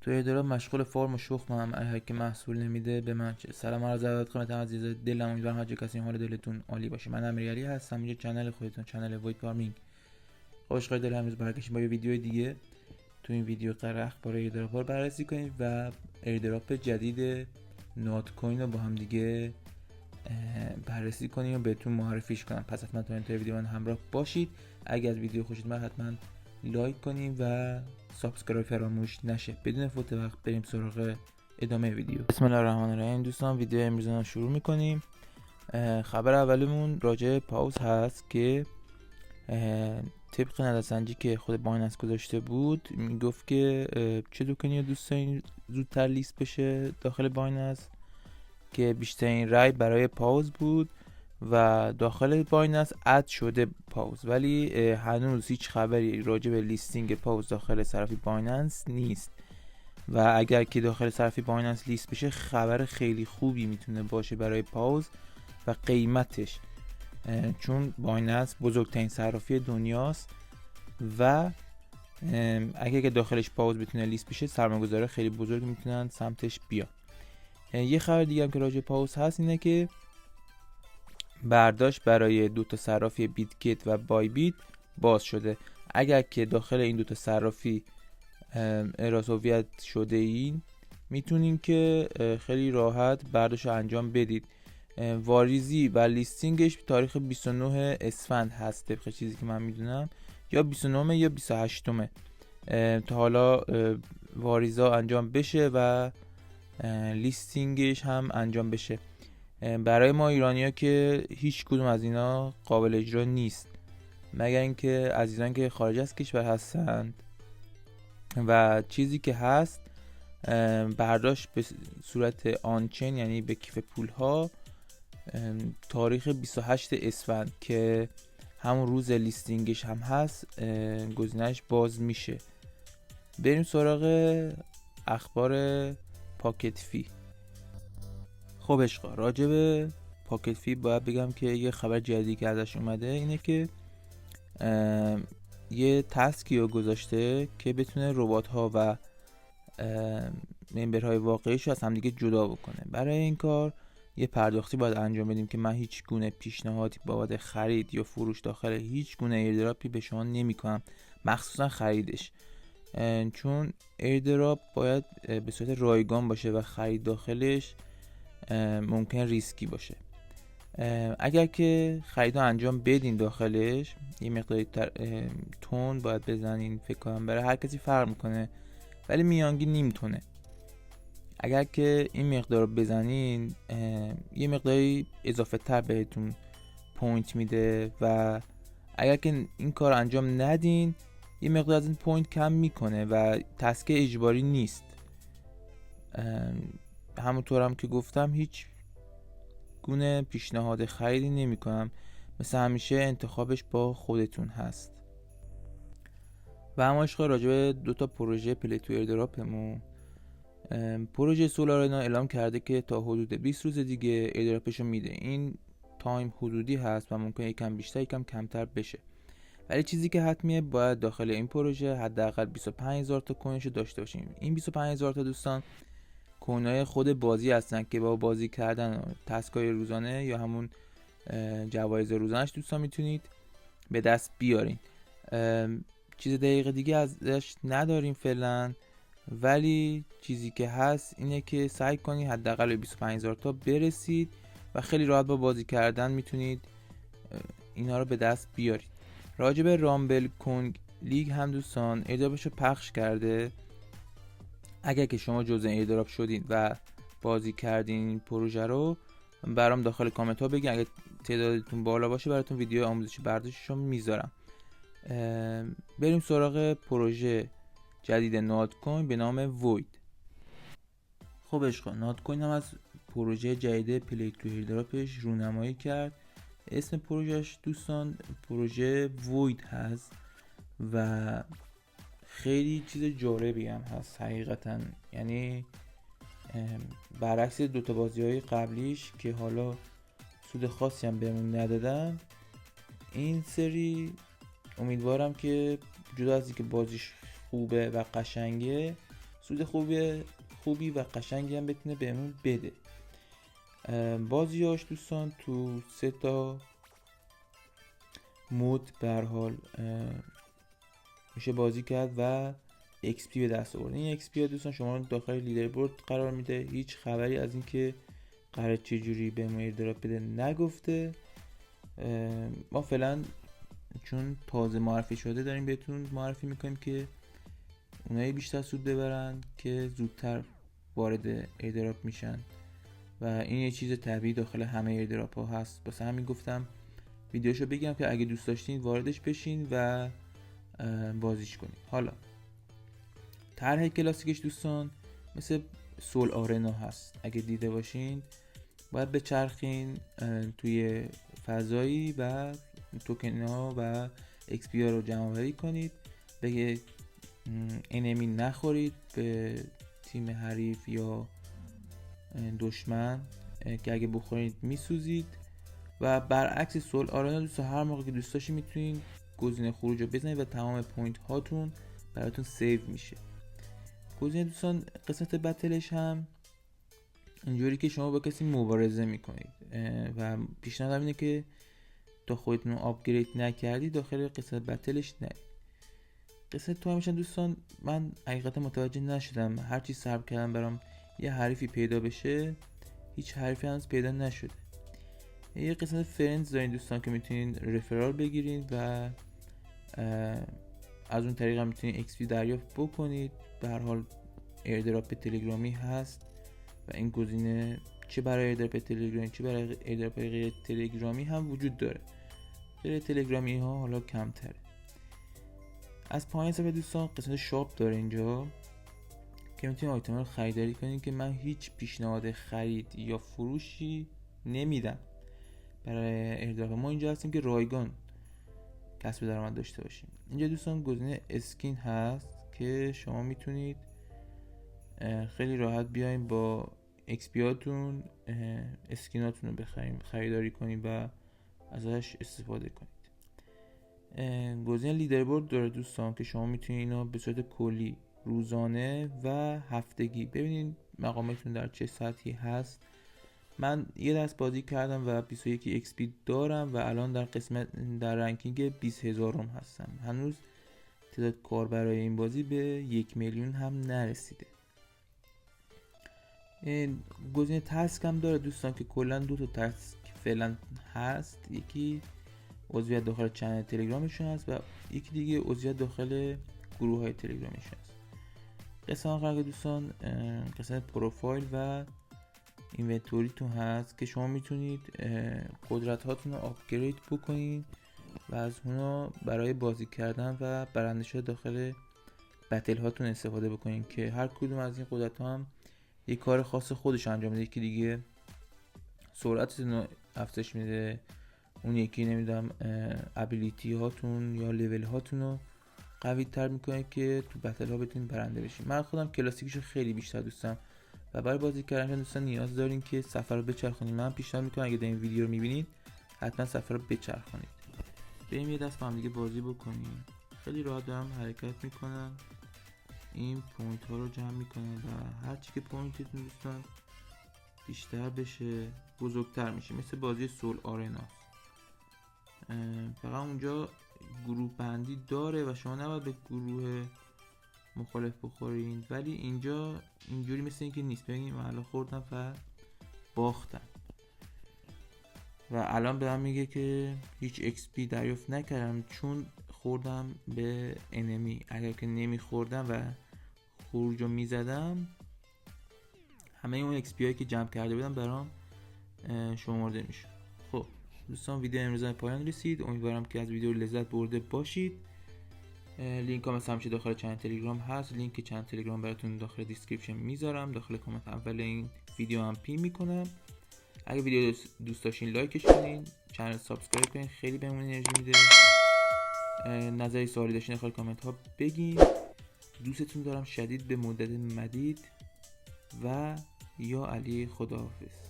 تو ایردراپ مشغول فرم و شخمم. هر کی محصول نمیده به من چه. سلام عرض ادب خدمت عزیز دلم، امیدوارم هر جا کسی حال دلتون عالی باشه. من امیرعلی هستم، اینجا چنل خودتون، چنل وید فارمینگ. خوشحال دل امروز برگشتیم با یه ویدیو دیگه. تو این ویدیو قرار اخبار ایردراپ ها رو بررسی کنیم و ایردراپ جدید نات کوین رو با هم دیگه بررسی کنیم و بهتون معرفیش کنم. پس حتما تا انتهای ویدیو من همراه باشید. اگه از ویدیو خوشید من حتما لایک کنیم و سابسکرایب فراموش نشه. بدون فوت وقت بریم سراغ ادامه ویدیو. بسم الله الرحمن الرحیم. دوستان ویدیو امروز رو شروع میکنیم. خبر اولمون راجع پاوز هست که طبق نظرسنجی که خود بایننس گذاشته بود میگفت که چه توکنی رو دوست دارین زودتر لیست بشه داخل بایننس، که بیشترین رای برای پاوز بود و داخل بایننس اد شده پاوز، ولی هنوز هیچ خبری راجع به لیستینگ پاوز داخل صرافی بایننس نیست و اگر که داخل صرافی بایننس لیست بشه خبر خیلی خوبی میتونه باشه برای پاوز و قیمتش، چون بایننس بزرگترین صرافی دنیاست و اگر که داخلش پاوز بتونه لیست بشه سرمایه‌گذارا خیلی بزرگ میتونن سمتش بیان. یه خبر دیگه هم که راجع پاوز هست اینه که برداشت برای دوتا صرافی بیتگیت و بای بیت باز شده. اگر که داخل این دوتا صرافی احراز هویت شده این میتونین که خیلی راحت برداشت رو انجام بدید. واریزی و لیستینگش تاریخ 29 اسفند هست طبق چیزی که من میدونم، یا 29 یا 28 تا حالا واریزا انجام بشه و لیستینگش هم انجام بشه. برای ما ایرانی‌ها که هیچ کدوم از اینا قابل اجرا نیست مگر اینکه عزیزان که خارج از کشور هستند و چیزی که هست برداشت به صورت آنچین، یعنی به کیف پول ها، تاریخ 28 اسفند که همون روز لیستینگش هم هست گزینه‌اش باز میشه. بریم سراغ اخبار پاکت فی. خب عشقا، راجع به پاکت فی باید بگم که یه خبر جدیدی که ازش اومده اینه که یه تسکی رو گذاشته که بتونه ربات ها و ممبرهای واقعیش رو از همدیگه جدا بکنه. برای این کار یه پرداختی باید انجام بدیم که من هیچ گونه پیشنهادی بابت خرید یا فروش داخل هیچ گونه ایردراپی به شما نمی‌کنم، مخصوصا خریدش، چون ایردراپ باید به صورت رایگان باشه و خرید داخلش ممکن ریسکی باشه. اگر که خرید انجام بدین داخلش یه مقداری تون باید بزنین، فکر کنم برای هر کسی فرق میکنه ولی میانگین نیم تونه. اگر که این مقدار رو بزنین یه مقداری اضافه تر بهتون پوینت میده و اگر که این کار انجام ندین یه مقدار از این پوینت کم میکنه و تسکه اجباری نیست. همونطور هم که گفتم هیچ گونه پیشنهاد خریدی نمی کنم، مثل همیشه انتخابش با خودتون هست. و اما عشق راجع به دوتا پروژه پلی تو ایردراپمون. پروژه سولارینا اعلام کرده که تا حدود 20 روز دیگه ایردراپشو میده. این تایم حدودی هست و ممکن یکم بیشتر یکم کمتر بشه، ولی چیزی که حتمیه باید داخل این پروژه حداقل 25000 تا کوینشو داشته باشیم. این 25000 تا دوستان کوینای خود بازی هستن که با بازی کردن تسکای روزانه یا همون جوایز روزانش دوستان میتونید به دست بیارین. چیز دقیق دیگه ازش نداریم فعلا، ولی چیزی که هست اینه که سعی کنید حداقل 25000 تا برسید و خیلی راحت با بازی کردن میتونید اینا رو به دست بیارید. راجع به رامبل کنگ لیگ هم دوستان ایردراپشو پخش کرده. اگر که شما جزء ایردراپ شدید و بازی کردین این پروژه رو برام داخل کامنت ها بگین، اگه تعدادتون بالا باشه براتون ویدیو آموزشی برداشتشو میذارم. بریم سراغ پروژه جدید نات کوین به نام وید. خب عشقا، نات کوین هم از پروژه جدید پلی تو ایردراپش رونمایی کرد. اسم پروژهش دوستان پروژه وید هست و خیلی چیز جالبی هم هست حقیقتا. یعنی برعکس دوتا بازی های قبلیش که حالا سود خاصی هم بهمون ندادن، این سری امیدوارم که جدا از اینکه بازیش خوبه و قشنگه سود خوبی و قشنگی هم بتونه بهمون بده. بازیاش دوستان تو 3 تا مود به هر حال میشه بازی کرد و XP به دست آورد. این XP دوستان شما داخل لیدربورد قرار میده. هیچ خبری از این که قرار چجوری به ما ایردراپ بده نگفته. ما فعلا چون تازه معرفی شده داریم بهتون معرفی میکنیم که اونایی بیشتر سود ببرن که زودتر وارد ایردراپ میشن و این یه چیز طبیعی داخل همه ایردراپ ها هست. واسه همین گفتم ویدیوشو بگم که اگه دوست داشتین واردش بشین و بازیش کنین. حالا طرح کلاسیکش دوستان مثل سول آرنا هست. اگه دیده باشین باید بچرخین توی فضایی و توکن ها و XP ها رو جمع آوری کنید. بگه انمی نخورید به تیم حریف یا دشمن که اگه بخورید میسوزید. و برعکس سول آرنا دوستان هر موقع که دوست داشتید میتونید گزینه خروج رو بزنید و تمام پوینت هاتون براتون سیو میشه. گزینه دوستان قسمت بتلش هم اینجوری که شما با کسی مبارزه میکنید و پیشنهادم اینه که تا خودتون رو آپگرید نکردید داخل قسمت بتلش نرید. قسمت تو همیشه دوستان من حقیقتا متوجه نشدم، هرچی سرب کردم برام یه حریفی پیدا بشه هیچ حریفی هنوز پیدا نشده. یه قسمت فرندز دارین دوستان که میتونین رفرال بگیرین و از اون طریق هم میتونین XP دریافت بکنید. به هر حال ایردراپ تلگرامی هست و این گزینه چه برای ایردراپ تلگرامی چه برای ایردراپ غیر تلگرامی هم وجود داره. غیر تلگرامی ها حالا کمتره. از پایین صفحه دوستان قسمت شاپ داره اینجا که میتونید آیتم رو خریداری کنید که من هیچ پیشنهاد خرید یا فروشی نمیدم. برای ایردراپ ما اینجا هستیم که رایگان کسب درآمد داشته باشیم. اینجا دوستان گزینه اسکین هست که شما میتونید خیلی راحت بیاین با XP هاتون اسکیناتون رو بخرید، خریداری کنید و ازش استفاده کنید. گزینه لیدربورد داره دوستان که شما میتونید اینا به صورت کلی روزانه و هفتگی ببینید مقامتون در چه سطحی هست. من یه دست بازی کردم و 21 XP دارم و الان در رنکینگ 20,000 هستم. هنوز تعداد کار برای این بازی به 1 میلیون هم نرسیده. گزینه تسک هم داره دوستان که کلا 2 تا تسک فعلا هست. یکی عضویت داخل چنل تلگرامشون هست و یکی دیگه عضویت داخل گروه های تلگرامشون هست. قسمت آخر دوستان قسمت پروفایل و اینونتوری تو هست که شما میتونید قدرت هاتون رو آپگرید بکنید و از اونا برای بازی کردن و برنده شدن داخل بتل هاتون استفاده بکنید که هر کدوم از این قدرت ها هم یک کار خاص خودش انجام میده. که دیگه سرعتتون رو افزایش میده، اون یکی نمیدونم ابیلیتی هاتون یا لیول هاتون رو قوی تر میکنه که تو بتل ها بتونید برنده بشید. من خودم کلاسیکیشو خیلی بیشتر دوست دارم و برای بازی کردن دوستان نیاز دارین که سفر رو بچرخونید. من پیشنهاد میکنم اگه این ویدیو رو میبینید حتما سفر رو بچرخونید. بریم یه دست با هم دیگه بازی بکنیم. خیلی راحت دارم حرکت میکنم، این پوینت ها رو جمع میکنم و هرچی که پوینتتون دوستان بیشتر بشه بزرگتر میشه. مثل بازی سول آرنا فقط اونجا گروه بندی داره و شما نباید به گروه مخالف بخورین، ولی اینجا اینجوری مثل اینکه نیست. ببینید من الان خوردم و باختم و الان به من میگه که هیچ XP دریافت نکردم چون خوردم به انمی. اگر که نمیخوردم و خروج رو میزدم همه اون XP هایی که جمع کرده بودم برام شمرده میشه. خب دوستان ویدیو امروز به پایان رسید. امیدوارم که از ویدیو لذت برده باشید. لینک ها مثل همیشه داخل چنل تلگرام هست. لینک چنل تلگرام براتون داخل دیسکریپشن میذارم، داخل کامنت اول این ویدیو هم پین میکنم. اگه ویدیو دوست داشتین لایکش کنین، چنل سابسکرایب کنین، خیلی بهمون انرژی میده. نظری سوالی داشتین داخل کامنت ها بگین. دوستتون دارم شدید به مدت مدید و یا علی خداحافظ.